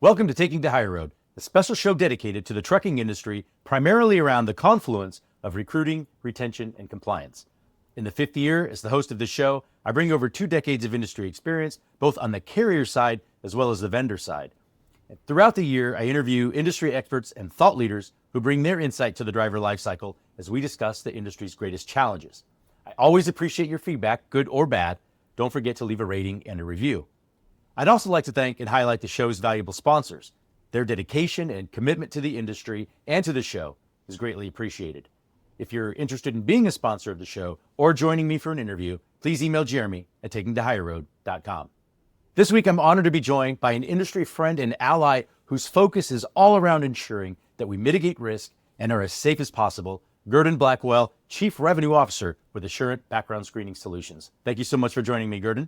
Welcome to Taking the Higher Road, a special show dedicated to the trucking industry, primarily around the confluence of recruiting, retention, and compliance. In the fifth year as the host of this show, I bring over 2 decades of industry experience, both on the carrier side as well as the vendor side. And throughout the year, I interview industry experts and thought leaders who bring their insight to the driver lifecycle as we discuss the industry's greatest challenges. I always appreciate your feedback, good or bad. Don't forget to leave a rating and a review. I'd also like to thank and highlight the show's valuable sponsors. Their dedication and commitment to the industry and to the show is greatly appreciated. If you're interested in being a sponsor of the show or joining me for an interview, please email Jeremy at takingthehigherroad.com. This week, I'm honored to be joined by an industry friend and ally whose focus is all around ensuring that we mitigate risk and are as safe as possible, Gurdon Blackwell, Chief Revenue Officer with Asurint Background Screening Solutions. Thank you so much for joining me, Gurdon.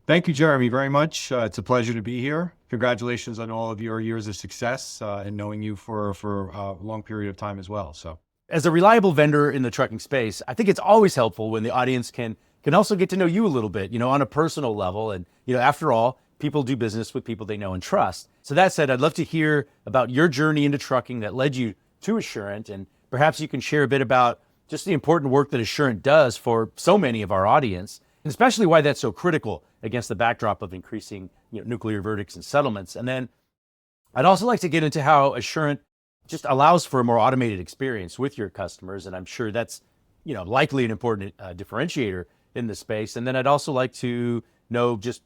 Thank you, Jeremy, very much. It's a pleasure to be here. Congratulations on all of your years of success and knowing you for a long period of time as well. So, as a reliable vendor in the trucking space, I think it's always helpful when the audience can also get to know you a little bit, on a personal level. And, after all, people do business with people they know and trust. So that said, I'd love to hear about your journey into trucking that led you to Asurint, and perhaps you can share a bit about just the important work that Asurint does for so many of our audience, and especially why that's so critical against the backdrop of increasing nuclear verdicts and settlements. And then I'd also like to get into how Asurint just allows for a more automated experience with your customers. And I'm sure that's likely an important differentiator in the space. And then I'd also like to know just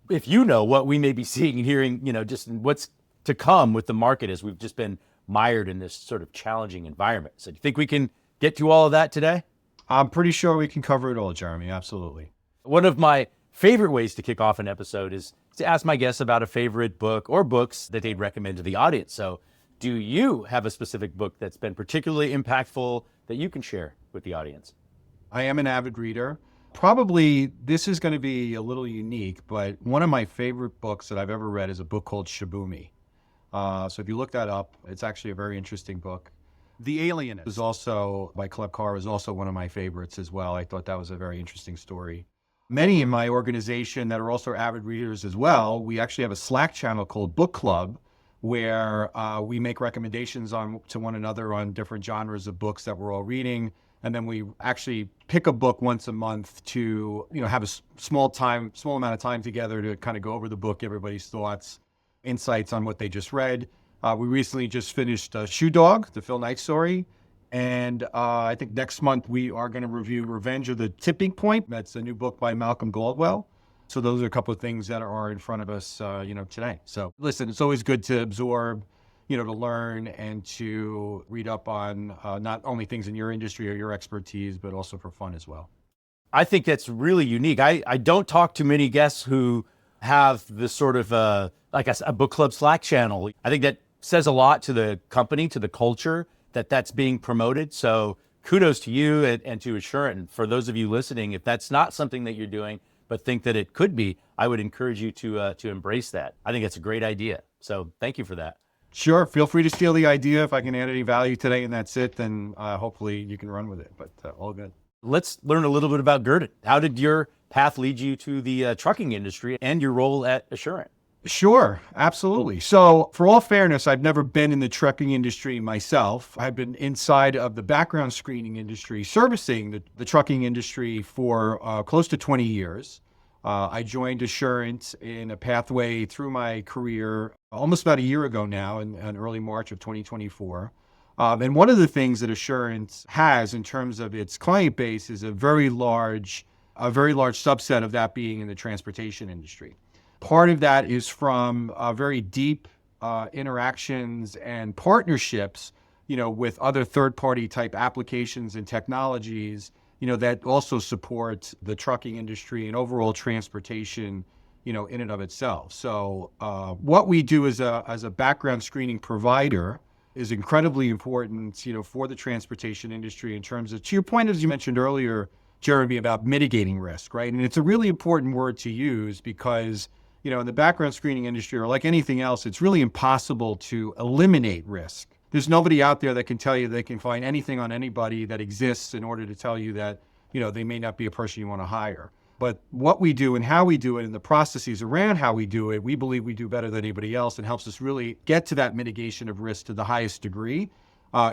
if what we may be seeing and hearing, just what's to come with the market as we've just been mired in this sort of challenging environment. So do you think we can get to all of that today? I'm pretty sure we can cover it all, Jeremy. Absolutely. One of my favorite ways to kick off an episode is to ask my guests about a favorite book or books that they'd recommend to the audience. So do you have a specific book that's been particularly impactful that you can share with the audience? I am an avid reader. Probably this is going to be a little unique, but one of my favorite books that I've ever read is a book called Shibumi. So if you look that up, it's actually a very interesting book. The Alienist is also, by Club Carr, is also one of my favorites as well. I thought that was a very interesting story. Many in my organization that are also avid readers as well, we actually have a Slack channel called Book Club, where we make recommendations to one another on different genres of books that we're all reading. And then we actually pick a book once a month to, have a small amount of time together to kind of go over the book, everybody's thoughts, insights on what they just read. We recently just finished Shoe Dog, the Phil Knight story. And I think next month we are going to review Revenge of the Tipping Point. That's a new book by Malcolm Gladwell. So those are a couple of things that are in front of us, today. So listen, it's always good to absorb, to learn and to read up on not only things in your industry or your expertise, but also for fun as well. I think that's really unique. I don't talk to many guests who have this sort of, a book club Slack channel. I think that says a lot to the company, to the culture that's being promoted. So kudos to you and to Asurint. And for those of you listening, if that's not something that you're doing, but think that it could be, I would encourage you to embrace that. I think that's a great idea. So thank you for that. Sure. Feel free to steal the idea. If I can add any value today and that's it, then hopefully you can run with it, but all good. Let's learn a little bit about Gurdon. How did your path lead you to the trucking industry and your role at Asurint? Sure, absolutely. So for all fairness, I've never been in the trucking industry myself. I've been inside of the background screening industry, servicing the trucking industry for close to 20 years. I joined Asurint in a pathway through my career almost about a year ago now, in early March of 2024. And one of the things that Asurint has in terms of its client base is a very large subset of that being in the transportation industry. Part of that is from very deep interactions and partnerships, with other third-party type applications and technologies, that also support the trucking industry and overall transportation, in and of itself. So what we do as a background screening provider is incredibly important, for the transportation industry in terms of, to your point, as you mentioned earlier, Jeremy, about mitigating risk, right? And it's a really important word to use because in the background screening industry, or like anything else, it's really impossible to eliminate risk. There's nobody out there that can tell you they can find anything on anybody that exists in order to tell you that, they may not be a person you want to hire. But what we do and how we do it and the processes around how we do it, we believe we do better than anybody else and helps us really get to that mitigation of risk to the highest degree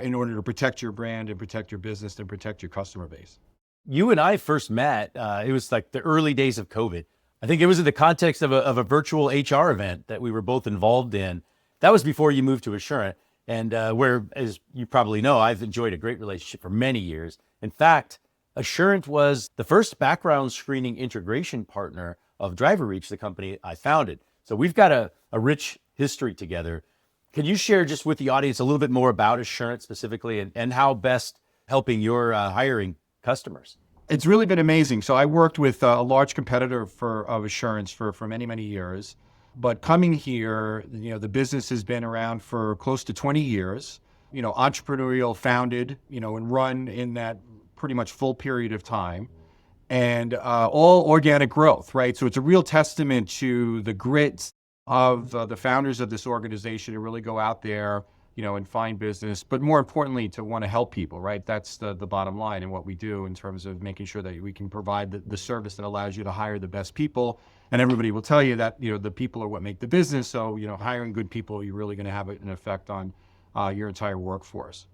in order to protect your brand and protect your business and protect your customer base. You and I first met, it was like the early days of COVID. I think it was in the context of a virtual HR event that we were both involved in. That was before you moved to Asurint, and where, as you probably know, I've enjoyed a great relationship for many years. In fact, Asurint was the first background screening integration partner of DriverReach, the company I founded. So we've got a rich history together. Can you share just with the audience a little bit more about Asurint specifically and how best helping your hiring customers? It's really been amazing. So I worked with a large competitor of Asurint for many, many years. But coming here, the business has been around for close to 20 years, entrepreneurial, founded, and run in that pretty much full period of time, and all organic growth, right? So it's a real testament to the grit of the founders of this organization to really go out there, and find business, but more importantly, to want to help people, right? That's the bottom line in what we do in terms of making sure that we can provide the service that allows you to hire the best people. And everybody will tell you that, the people are what make the business. So, hiring good people, you're really going to have an effect on your entire workforce.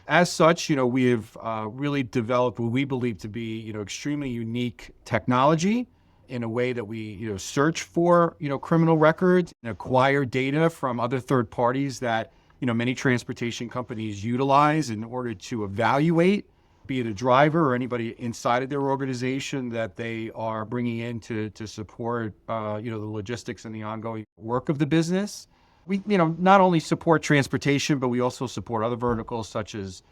As such, we have really developed what we believe to be, extremely unique technology in a way that we, search for, criminal records and acquire data from other third parties that, many transportation companies utilize in order to evaluate, be it a driver or anybody inside of their organization that they are bringing in to support, the logistics and the ongoing work of the business. We, not only support transportation, but we also support other verticals such as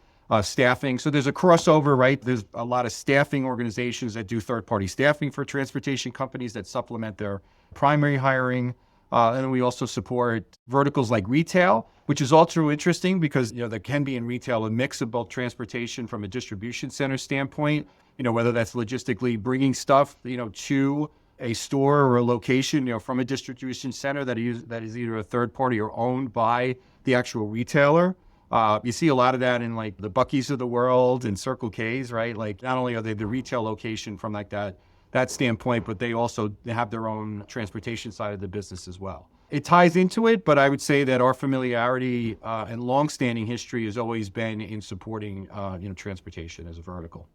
staffing. So there's a crossover, right? There's a lot of staffing organizations that do third-party staffing for transportation companies that supplement their primary hiring. And we also support verticals like retail, which is also interesting because, there can be in retail a mix of both transportation from a distribution center standpoint, whether that's logistically bringing stuff, to a store or a location, from a distribution center that is either a third party or owned by the actual retailer. You see a lot of that in like the Buc-ee's of the world and Circle K's, right? Like not only are they the retail location from like that standpoint, but they also have their own transportation side of the business as well. It ties into it, but I would say that our familiarity and longstanding history has always been in supporting, transportation as a vertical.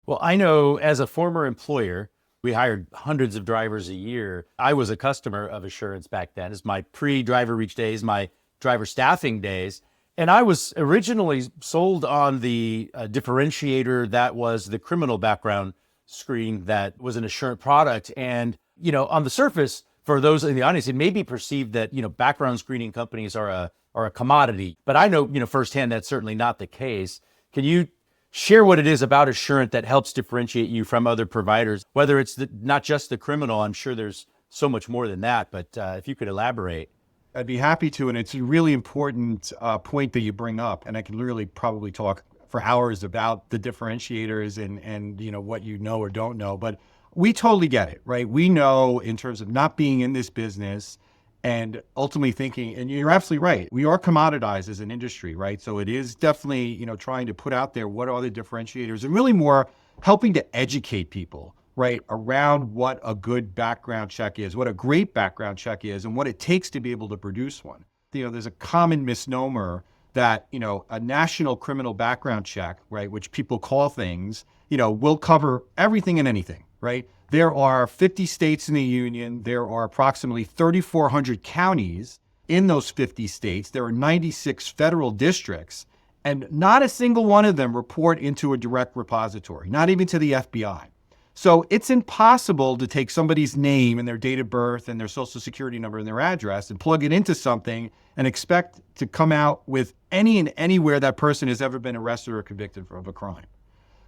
Well, I know as a former employer, we hired hundreds of drivers a year. I was a customer of Asurint back then. It's my pre-DriverReach days, my driver staffing days. And I was originally sold on the differentiator that was the criminal background screen that was an Asurint product. And, on the surface, for those in the audience, it may be perceived that, background screening companies are a commodity. But I know, firsthand that's certainly not the case. Can you share what it is about Asurint that helps differentiate you from other providers, whether it's not just the criminal? I'm sure there's so much more than that, but if you could elaborate. I'd be happy to, and it's a really important point that you bring up, and I can literally probably talk for hours about the differentiators and what you know or don't know, but we totally get it, right? We know in terms of not being in this business and ultimately thinking, and you're absolutely right, we are commoditized as an industry, right? So it is definitely, trying to put out there what are the differentiators and really more helping to educate people, right, around what a good background check is, what a great background check is, and what it takes to be able to produce one. There's a common misnomer that, a national criminal background check, right, which people call things, will cover everything and anything, right? There are 50 states in the union. There are approximately 3,400 counties in those 50 states. There are 96 federal districts, and not a single one of them report into a direct repository, not even to the FBI. So it's impossible to take somebody's name and their date of birth and their social security number and their address and plug it into something and expect to come out with any and anywhere that person has ever been arrested or convicted of a crime.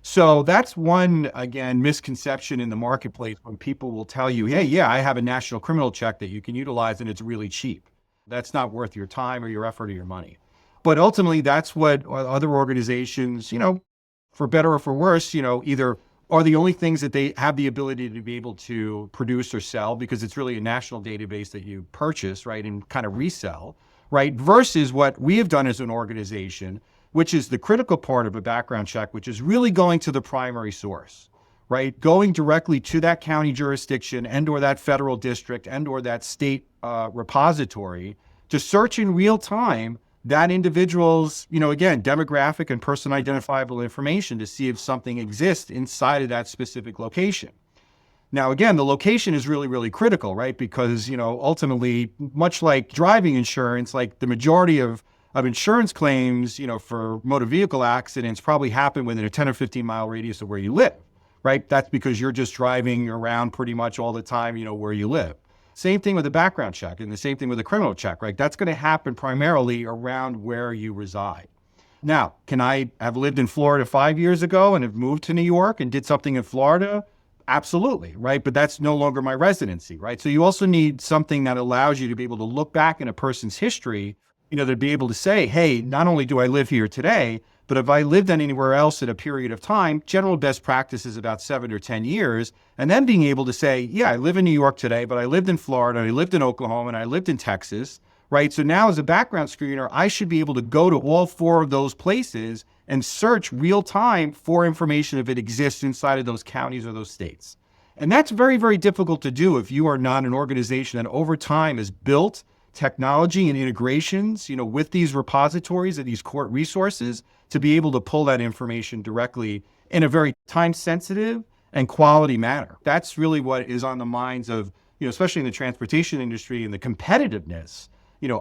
So that's one, again, misconception in the marketplace when people will tell you, hey, yeah, I have a national criminal check that you can utilize and it's really cheap. That's not worth your time or your effort or your money. But ultimately, that's what other organizations, for better or for worse, either are the only things that they have the ability to be able to produce or sell because it's really a national database that you purchase, right, and kind of resell, right, versus what we have done as an organization, which is the critical part of a background check, which is really going to the primary source, right? Going directly to that county jurisdiction and or that federal district and or that state repository to search in real time that individual's, again, demographic and person identifiable information to see if something exists inside of that specific location. Now, again, the location is really, really critical, right? Because, ultimately, much like driving insurance, like the majority of insurance claims, for motor vehicle accidents probably happen within a 10 or 15 mile radius of where you live, right? That's because you're just driving around pretty much all the time, where you live. Same thing with a background check and the same thing with a criminal check, right? That's going to happen primarily around where you reside. Now, can I have lived in Florida 5 years ago and have moved to New York and did something in Florida? Absolutely, right? But that's no longer my residency, right? So you also need something that allows you to be able to look back in a person's history, to be able to say, hey, not only do I live here today, but if I lived anywhere else at a period of time, general best practice is about 7 or 10 years. And then being able to say, yeah, I live in New York today, but I lived in Florida, and I lived in Oklahoma, and I lived in Texas, right? So now as a background screener, I should be able to go to all 4 of those places and search real time for information if it exists inside of those counties or those states. And that's very, very difficult to do if you are not an organization that over time has built technology and integrations, with these repositories and these court resources to be able to pull that information directly in a very time-sensitive and quality manner. That's really what is on the minds of, especially in the transportation industry and the competitiveness,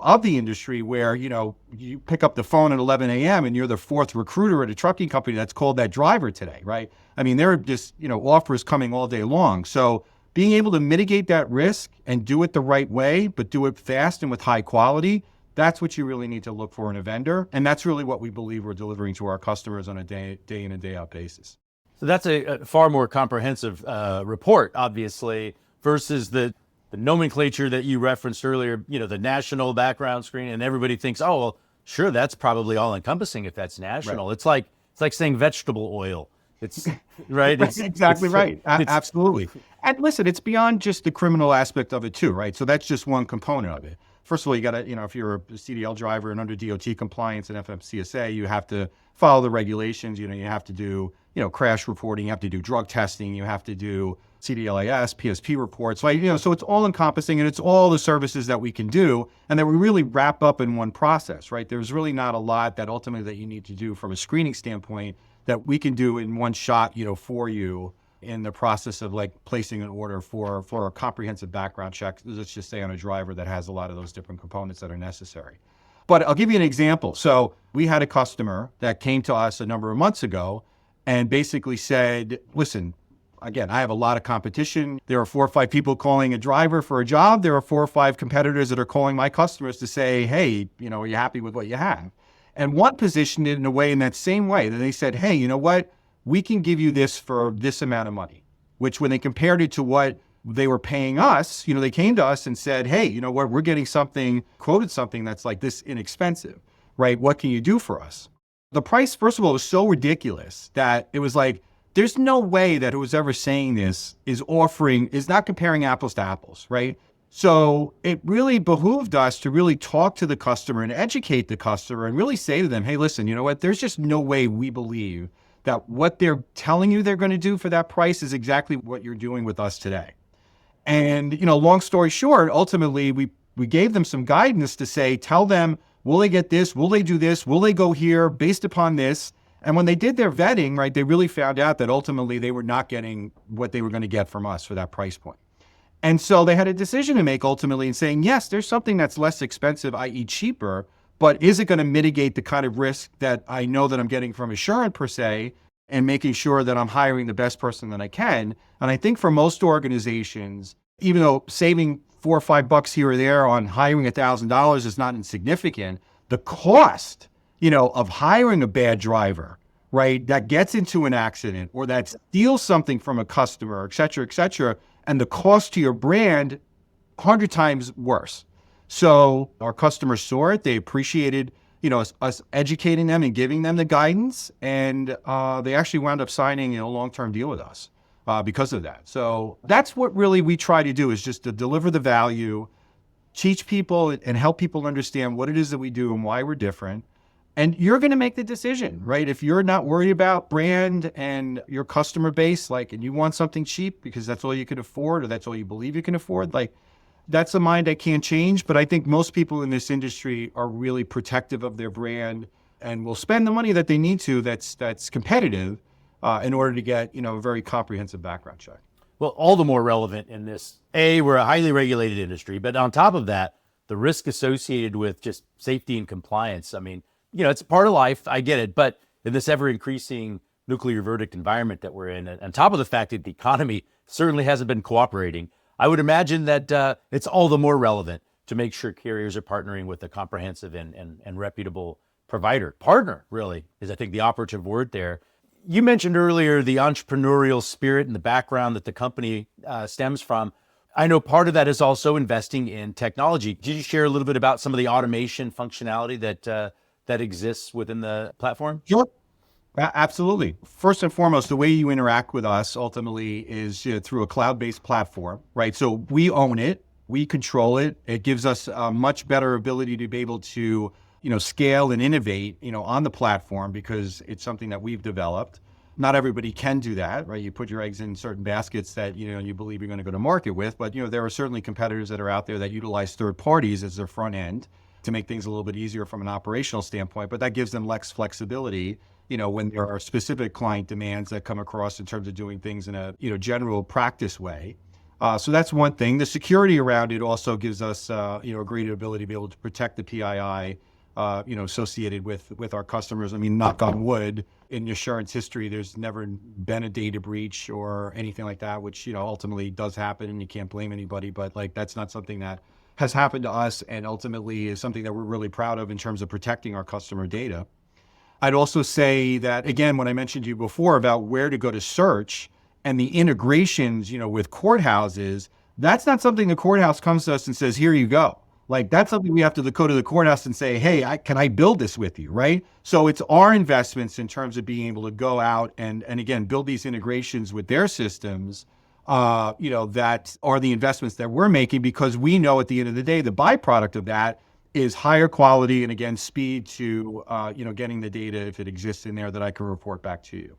of the industry where, you pick up the phone at 11 a.m. and you're the 4th recruiter at a trucking company that's called that driver today, right? I mean, there are just, offers coming all day long. So being able to mitigate that risk and do it the right way, but do it fast and with high quality, that's what you really need to look for in a vendor. And that's really what we believe we're delivering to our customers on a day in and day out basis. So that's a far more comprehensive report, obviously, versus the nomenclature that you referenced earlier, the national background screen, and everybody thinks, oh, well, sure, that's probably all encompassing if that's national. Right. It's like saying vegetable oil. It's right. That's exactly right. Absolutely. And listen, it's beyond just the criminal aspect of it too, right? So that's just one component of it. First of all, you got to, if you're a CDL driver and under DOT compliance and FMCSA, you have to follow the regulations. You have to do, crash reporting. You have to do drug testing. You have to do CDLAS, PSP reports. So it's all encompassing, and it's all the services that we can do and that we really wrap up in one process, right? There's really not a lot that ultimately that you need to do from a screening standpoint that we can do in one shot, for you in the process of like placing an order for a comprehensive background check, let's just say on a driver that has a lot of those different components that are necessary. But I'll give you an example. So we had a customer that came to us a number of months ago and basically said, listen, again, I have a lot of competition. There are 4 or 5 people calling a driver for a job. There are 4 or 5 competitors that are calling my customers to say, hey, are you happy with what you have? And one positioned it in a way, in that same way, that they said, hey, you know what? We can give you this for this amount of money, which when they compared it to what they were paying us, they came to us and said, hey, you know what? We're getting quoted something that's like this inexpensive, right? What can you do for us? The price, first of all, was so ridiculous that it was like, there's no way that who's ever saying this is not comparing apples to apples, right? So it really behooved us to really talk to the customer and educate the customer and really say to them, hey, listen, you know what? There's just no way we believe that what they're telling you they're going to do for that price is exactly what you're doing with us today. And, long story short, ultimately, we gave them some guidance to say, tell them, will they get this? Will they do this? Will they go here based upon this? And when they did their vetting, right, they really found out that ultimately they were not getting what they were going to get from us for that price point. And so they had a decision to make ultimately in saying, yes, there's something that's less expensive, i.e. cheaper, but is it going to mitigate the kind of risk that I know that I'm getting from Asurint per se, and making sure that I'm hiring the best person that I can? And I think for most organizations, even though saving $4 or $5 here or there on hiring $1,000 is not insignificant, the cost, of hiring a bad driver, right, that gets into an accident or that steals something from a customer, et cetera, and the cost to your brand 100 times worse. So our customers saw it. They appreciated, us educating them and giving them the guidance. And they actually wound up signing a long-term deal with us because of that. So that's what really we try to do, is just to deliver the value, teach people and help people understand what it is that we do and why we're different. And you're going to make the decision, right? If you're not worried about brand and your customer base, like, and you want something cheap because that's all you can afford, or that's all you believe you can afford, like, that's a mind that can't change. But I think most people in this industry are really protective of their brand and will spend the money that they need to that's competitive in order to get, a very comprehensive background check. Well, all the more relevant in this. We're a highly regulated industry, but on top of that, the risk associated with just safety and compliance. I mean, it's a part of life. I get it. But in this ever increasing nuclear verdict environment that we're in, and on top of the fact that the economy certainly hasn't been cooperating, I would imagine that it's all the more relevant to make sure carriers are partnering with a comprehensive and reputable provider. Partner, really, is I think the operative word there. You mentioned earlier the entrepreneurial spirit and the background that the company stems from. I know part of that is also investing in technology. Could you share a little bit about some of the automation functionality that exists within the platform? Sure. Absolutely. First and foremost, the way you interact with us ultimately is through a cloud-based platform, right? So we own it, we control it. It gives us a much better ability to be able to, scale and innovate, on the platform because it's something that we've developed. Not everybody can do that, right? You put your eggs in certain baskets that, you believe you're going to go to market with, but, there are certainly competitors that are out there that utilize third parties as their front end to make things a little bit easier from an operational standpoint, but that gives them less flexibility, when there are specific client demands that come across in terms of doing things in a, general practice way. So that's one thing. The security around it also gives us, a greater ability to be able to protect the PII, associated with our customers. I mean, knock on wood, in Asurint's history, there's never been a data breach or anything like that, which, ultimately does happen and you can't blame anybody, but like, that's not something that has happened to us and ultimately is something that we're really proud of in terms of protecting our customer data. I'd also say that, again, when I mentioned to you before about where to go to search and the integrations, with courthouses, that's not something the courthouse comes to us and says, here you go. Like, that's something we have to go to the courthouse and say, hey, can I build this with you, right? So it's our investments in terms of being able to go out and again, build these integrations with their systems, that are the investments that we're making because we know at the end of the day, the byproduct of that is higher quality and again, speed to, getting the data if it exists in there that I can report back to you.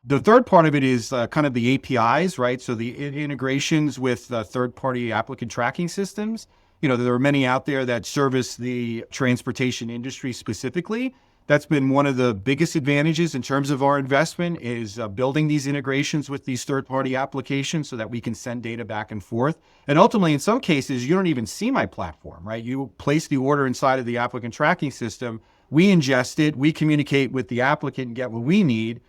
The third part of it is kind of the APIs, right? So the integrations with third-party applicant tracking systems. There are many out there that service the transportation industry specifically. That's been one of the biggest advantages in terms of our investment is building these integrations with these third-party applications so that we can send data back and forth. And ultimately, in some cases, you don't even see my platform, right? You place the order inside of the applicant tracking system. We ingest it. We communicate with the applicant and get what we need,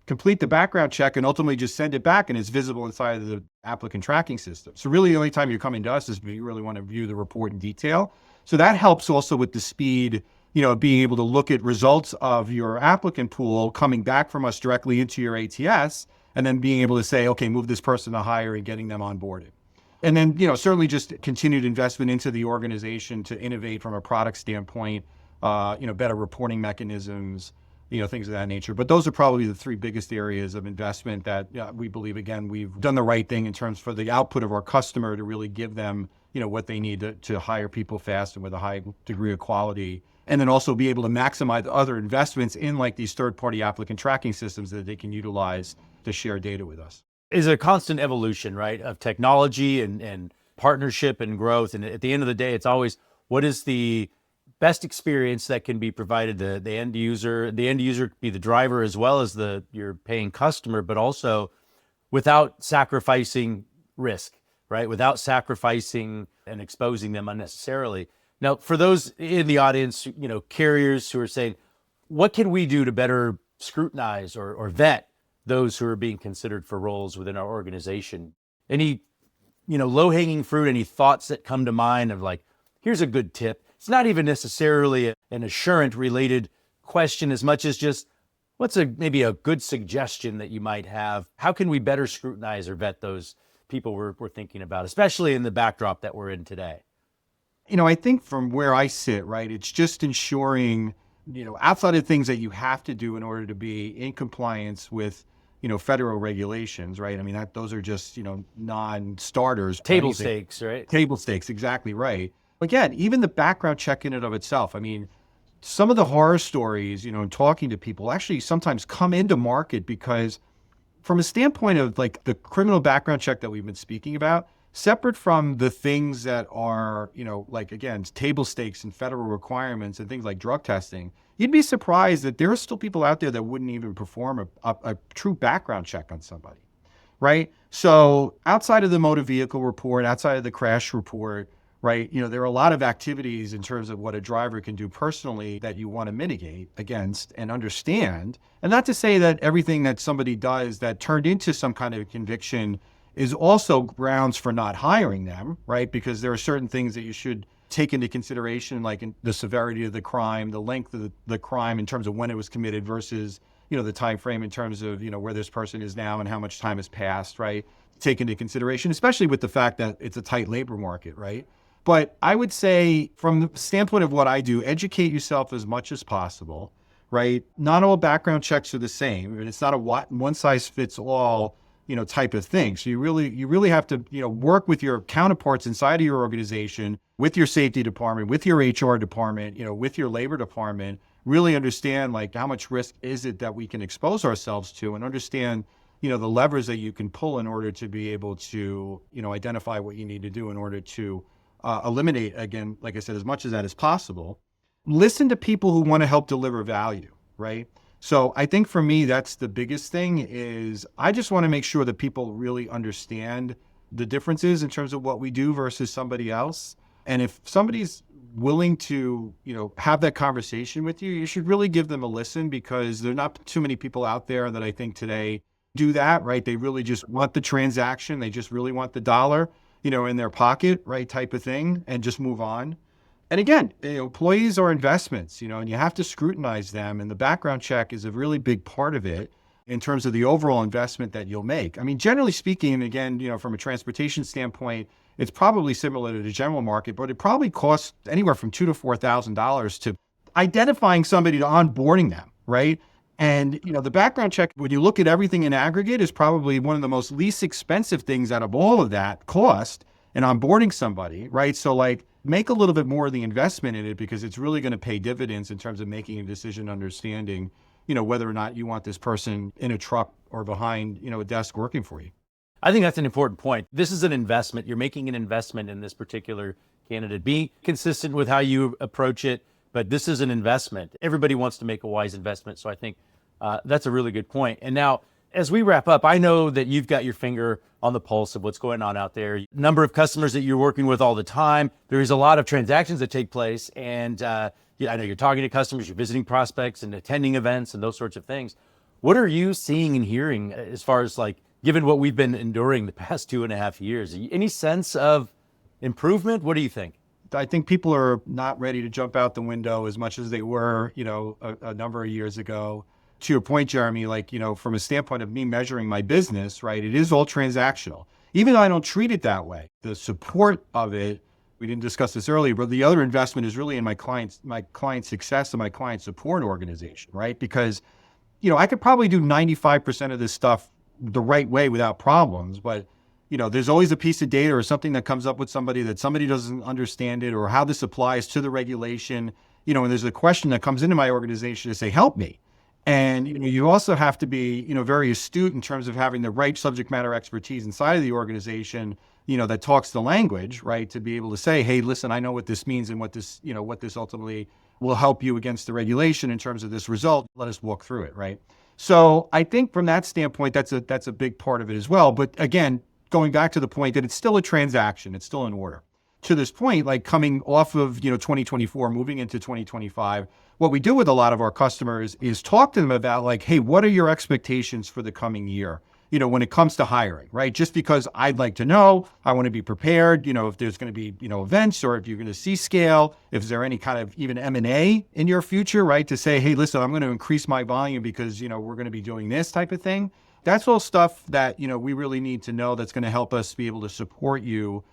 complete the background check, and ultimately just send it back, and it's visible inside of the applicant tracking system. So really the only time you're coming to us is if you really want to view the report in detail. So that helps also with the speed, being able to look at results of your applicant pool coming back from us directly into your ATS, and then being able to say, okay, move this person to hire and getting them onboarded. And then, certainly just continued investment into the organization to innovate from a product standpoint, better reporting mechanisms, things of that nature. But those are probably the three biggest areas of investment that we believe, again, we've done the right thing in terms for the output of our customer to really give them, what they need to hire people fast and with a high degree of quality. And then also be able to maximize other investments in like these third-party applicant tracking systems that they can utilize to share data with us. Is a constant evolution, right, of technology and partnership and growth. And at the end of the day, it's always what is the best experience that can be provided to the end user. The end user could be the driver as well as your paying customer, but also without sacrificing risk, right? Without sacrificing and exposing them unnecessarily. Now, for those in the audience, carriers who are saying, what can we do to better scrutinize or vet those who are being considered for roles within our organization? Any, low-hanging fruit, any thoughts that come to mind of like, here's a good tip. It's not even necessarily an Asurint related question as much as just what's maybe a good suggestion that you might have? How can we better scrutinize or vet those people we're thinking about, especially in the backdrop that we're in today? I think from where I sit, right, it's just ensuring, outside of things that you have to do in order to be in compliance with, federal regulations, right? I mean, those are just, non-starters. Table stakes, right? Table stakes, exactly right. Again, even the background check in and of itself, I mean, some of the horror stories, in talking to people actually sometimes come into market because from a standpoint of like the criminal background check that we've been speaking about, separate from the things that are, like again, table stakes and federal requirements and things like drug testing, you'd be surprised that there are still people out there that wouldn't even perform a true background check on somebody, right? So outside of the motor vehicle report, outside of the crash report, right, there are a lot of activities in terms of what a driver can do personally that you want to mitigate against and understand. And not to say that everything that somebody does that turned into some kind of conviction is also grounds for not hiring them, right? Because there are certain things that you should take into consideration, like in the severity of the crime, the length of the crime in terms of when it was committed versus, the time frame in terms of, where this person is now and how much time has passed, right? Take into consideration, especially with the fact that it's a tight labor market, right? But I would say from the standpoint of what I do, educate yourself as much as possible, right? Not all background checks are the same, and it's not a one size fits all, type of thing. So you really have to, work with your counterparts inside of your organization, with your safety department, with your HR department, with your labor department, really understand like how much risk is it that we can expose ourselves to, and understand, the levers that you can pull in order to be able to, identify what you need to do in order to eliminate, again, like I said, as much of that as possible. Listen to people who want to help deliver value, right? So I think for me, that's the biggest thing is I just want to make sure that people really understand the differences in terms of what we do versus somebody else. And if somebody's willing to, have that conversation with you, you should really give them a listen, because there are not too many people out there that I think today do that, right? They really just want the transaction. They just really want the dollar, in their pocket, right? Type of thing, and just move on. And again, employees are investments, and you have to scrutinize them. And the background check is a really big part of it in terms of the overall investment that you'll make. I mean, generally speaking, again, from a transportation standpoint, it's probably similar to the general market, but it probably costs anywhere from $2,000 to $4,000 to identifying somebody to onboarding them, right? And, the background check, when you look at everything in aggregate, is probably one of the most least expensive things out of all of that cost in onboarding somebody, right? So like, make a little bit more of the investment in it, because it's really going to pay dividends in terms of making a decision, understanding, whether or not you want this person in a truck or behind, a desk working for you. I think that's an important point. This is an investment. You're making an investment in this particular candidate. Be consistent with how you approach it, but this is an investment. Everybody wants to make a wise investment. So I think that's a really good point. And now, as we wrap up, I know that you've got your finger on the pulse of what's going on out there. Number of customers that you're working with all the time. There's a lot of transactions that take place. And I know you're talking to customers, you're visiting prospects and attending events and those sorts of things. What are you seeing and hearing as far as like, given what we've been enduring the past 2.5 years, any sense of improvement? What do you think? I think people are not ready to jump out the window as much as they were, a number of years ago. To your point, Jeremy, like, from a standpoint of me measuring my business, right, it is all transactional. Even though I don't treat it that way, the support of it, we didn't discuss this earlier, but the other investment is really in my client success and my client support organization, right? Because, I could probably do 95% of this stuff the right way without problems, but there's always a piece of data or something that comes up with somebody that somebody doesn't understand it, or how this applies to the regulation, and there's a question that comes into my organization to say, help me. And you also have to be, very astute in terms of having the right subject matter expertise inside of the organization, that talks the language, right? To be able to say, hey, listen, I know what this means and what this ultimately will help you against the regulation in terms of this result. Let us walk through it, right? So I think from that standpoint, that's a big part of it as well. But again, going back to the point that it's still a transaction, it's still in order. To this point, like coming off of 2024, moving into 2025, what we do with a lot of our customers is talk to them about like, hey, what are your expectations for the coming year? When it comes to hiring, right? Just because I'd like to know, I want to be prepared, if there's going to be, events, or if you're going to see scale, if there any kind of even M&A in your future, right? To say, hey, listen, I'm going to increase my volume because, we're going to be doing this type of thing. That's all stuff that, we really need to know that's going to help us be able to support you,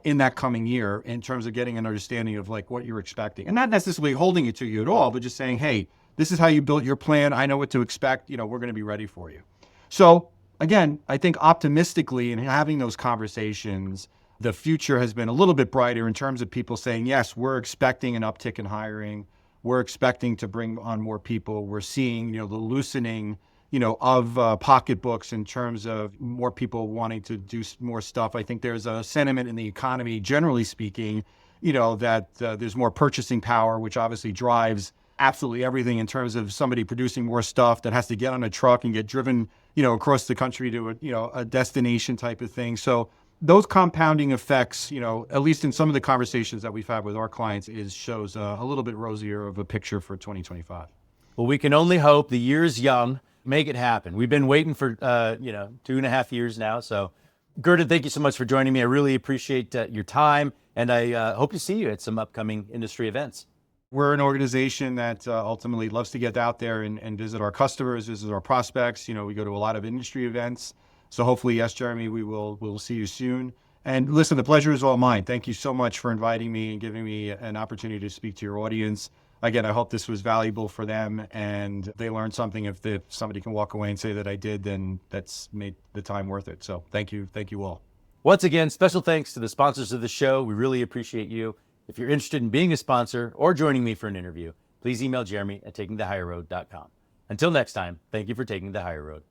in that coming year in terms of getting an understanding of like what you're expecting, and not necessarily holding it to you at all, but just saying, hey, this is how you built your plan. I know what to expect. We're going to be ready for you. So again, I think optimistically in having those conversations, the future has been a little bit brighter in terms of people saying, yes, we're expecting an uptick in hiring. we're expecting to bring on more people. We're seeing, the loosening, of pocketbooks in terms of more people wanting to do more stuff. I think there's a sentiment in the economy, generally speaking, that there's more purchasing power, which obviously drives absolutely everything in terms of somebody producing more stuff that has to get on a truck and get driven, across the country to a destination type of thing. So those compounding effects, at least in some of the conversations that we've had with our clients, shows a little bit rosier of a picture for 2025. Well, we can only hope. The year's young. Make it happen. We've been waiting for 2.5 years now. So, Gurdon, thank you so much for joining me. I really appreciate your time, and I hope to see you at some upcoming industry events. We're an organization that ultimately loves to get out there and visit our customers, visit our prospects. We go to a lot of industry events. So hopefully, yes, Jeremy, we'll see you soon. And listen, the pleasure is all mine. Thank you so much for inviting me and giving me an opportunity to speak to your audience. Again, I hope this was valuable for them and they learned something. If somebody can walk away and say that I did, then that's made the time worth it. So thank you all. Once again, special thanks to the sponsors of the show. We really appreciate you. If you're interested in being a sponsor or joining me for an interview, please email Jeremy at takingthehigherroad.com. Until next time, thank you for taking the higher road.